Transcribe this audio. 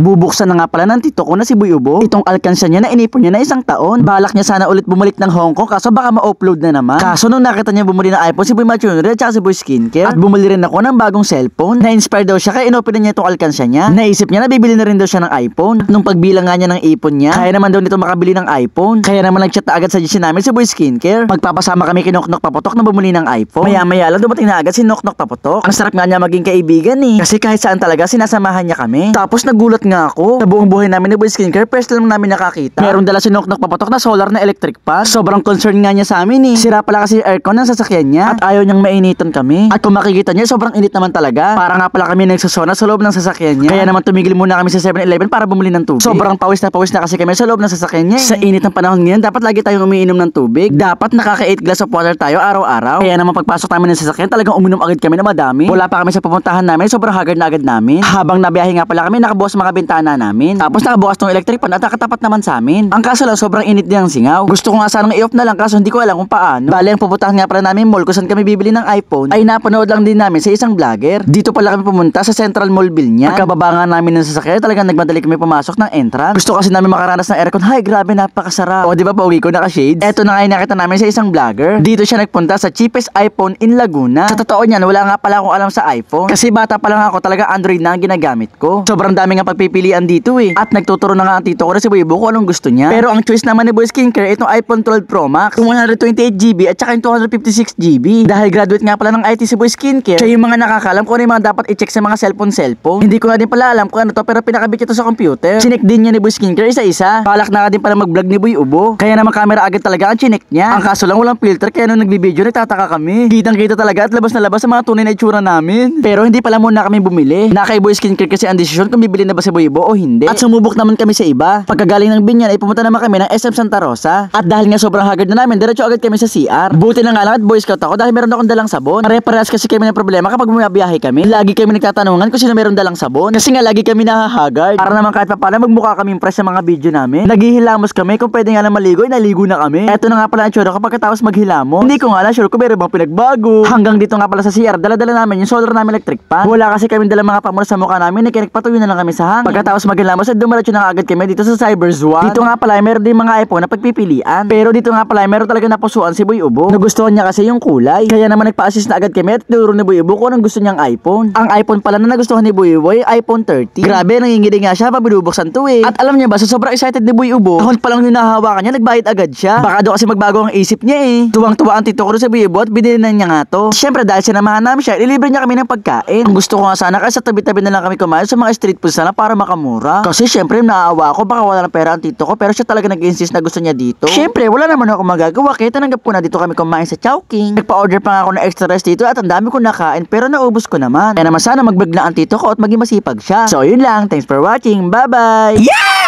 Bubuksan na nga pala ng tito ko na si Boy Ubo itong alkansya niya na inipon niya na 1 taon. Balak niya sana ulit bumalik ng Hong Kong kaso baka ma-upload na naman. Kaso nung nakita niya bumili ng iPhone si Boy Machuno at saka si Boy Skincare at bumili rin ako ng bagong cellphone. Na-inspire daw siya kaya inopen na niya itong alkansya niya. Naisip niya na bibili na rin daw siya ng iPhone. At nung pagbilang nga niya ng ipon niya, kaya naman daw nito makabili ng iPhone. Kaya naman nag-chat na agad sa GC namin si Boy Skincare. Magpapasama kami kay Noknok Paputok na bumili ng iPhone. Maya-maya lang dumating na agad si Noknok Paputok. Ang sarap nga niya maging kaibigan eh. Kasi kahit saan talaga sinasamahan niya kami. Tapos nagulat nga ako. Sa buong buhay namin ni Boy Skincare, first lang namin nakakita. Meron dala si Noknok Paputok na solar na electric fan. Sobrang concern nga niya sa amin eh. Sira pala kasi aircon ng sasakyan niya at ayaw niyang mainitan kami. At kung makikita niya, sobrang init naman talaga. Para nga pala kami nagsasona sa loob ng sasakyan niya. Kaya naman tumigil muna kami sa 7-Eleven para bumili ng tubig. Sobrang pawis na kasi kami sa loob ng sasakyan niya. Sa init ng panahon ngayon, dapat lagi tayong umiinom ng tubig. Dapat nakaka-8 glass of water tayo araw-araw. Kaya naman pagpasok namin ng sasakyan, talagang uminom agad kami na madami. Wala pa kami sa pupuntahan namin, sobrang haggard na agad namin. Habang nabiyahe nga pala kami, nakabukas mga bintana namin. Tapos nakabukas tong electric fan at nakatapat naman sa amin. Ang kaso lang, sobrang init din ang singaw. Gusto ko nga sanang i-off na lang kaso hindi ko alam kung paano. Bale, ang pupuntahan nga pala namin mall kung saan kami bibili ng iPhone ay napanood lang din namin sa isang vlogger. Dito pala kami pumunta sa Central Mall Bilyag. Pagkababa nga namin ng sasakyan, talagang nagmadali kami pumasok ng entrance. Gusto kasi namin makaranas ng aircon. Hay, grabe, napakasarap. O, di ba pogi ko naka-shades? Eto na nga yung nakita namin sa isang vlogger. Dito siya nagpunta sa cheapest iPhone in Laguna. Sa totoo niyan, wala nga pala akong alam sa iPhone. Kasi bata pa lang ako, talaga Android na ang ginagamit ko. Sobrang dami nga pagpipilian dito eh. At nagtuturo na nga ang tito ko na si Boy Ubo kung anong gusto niya. Pero ang choice naman ni Boy Skincare, itong iPhone 12 Pro Max, yung 128GB at saka yung 256GB. Dahil graduate nga pala ng IT si Boy Skincare, siya yung mga nakakalam kung ano yung mga dapat i-check sa mga cellphone. Hindi ko nga din pala alam kung ano to, pero pinakabit ito sa computer. Chinek din niya ni Boy Skincare isa-isa. Balak na nga din pala mag-vlog ni Boy Ubo. Kaya naman camera agad talaga ang chinek niya. Ang kaso lang walang filter kaya nung nagbibideo nagtataka kami. Kitang-kita talaga at labas na labas sa mga tunay na itsura namin. Pero hindi pala muna kami bumili. Na kay Boy Skincare kasi ang desisyon kung bibili na ba si Boy Ubo o hindi. At sumubok naman kami sa iba. Pagkagaling ng Binyan ay pumunta naman kami ng SM Santa Rosa. At dahil nga sobrang haggard na namin, diretso agad kami sa CR. Buti na nga lang at Boy Scout ako dahil meron akong dalang sabon. Pare-parehas kasi kami ng problema kapag bumabiyahe kami. Lagi kami nagtatanungan kung sino meron dalang sabon. Kasi nga lagi kami nahahagard. Para naman kahit papaano magmukha kami impress sa mga video namin. Naghihilamos kami kung pwede nga lang maligo, naligo na kami. Eto na nga pala ang tsura ko pagkatapos maghilamos. Hindi ko nga lang sure kung meron bang pinagbago. Hanggang dito nga pala sa CR, dala-dala namin yung solar namin electric fan. Wala kasi kami dala mga pamura sa mukha namin, nagpatuyo na lang kami sa hangin. Pagkatapos maghilamos at dumiretso na agad kami dito sa Cyberzone. Dito nga pala meron din mga iPhone na pagpipilian. Pero dito nga pala meron talaga napusuan si Boy Ubo. Nagustuhan niya kasi yung kulay. Kaya naman nagpa-assist na agad kami at tinuro ni Boy Ubo kung anong gusto niyang iPhone. Ang iPhone pala na nagustuhan ni Boy Ubo ay iPhone 13. Grabe, nanginginig nga siya pa binubuksan to eh. At alam niya ba, sa sobrang excited ni Boy Ubo, kahon pa lang yung nahahawakan niya, nagbayad agad siya. Baka daw kasi magbago ang isip niya eh. Tuwang-tuwa ang tito ko sa Boy Ubo at binili na niya nga to. Siyempre dahil sinamahan namin siya, ilibre niya kami ng pagkain. Ang gusto ko nga sana kasi sa tabi-tabi na lang kami kumain sa mga street foods na para makamura. Kasi siyempre naaawa ako, baka wala ng pera ang tito ko, pero siya talaga nag-insist na gusto niya dito. Siyempre wala naman ako magagawa kaya tanggap ko na dito kami kumain sa Chowking. Nagpa-order pa nga ako ng extra rice dito at ang dami ko nakain pero naubos ko naman. Kaya naman sana magbigla ang tito ko at maging masipag siya. So yun lang, thanks for watching, bye bye! Yeah!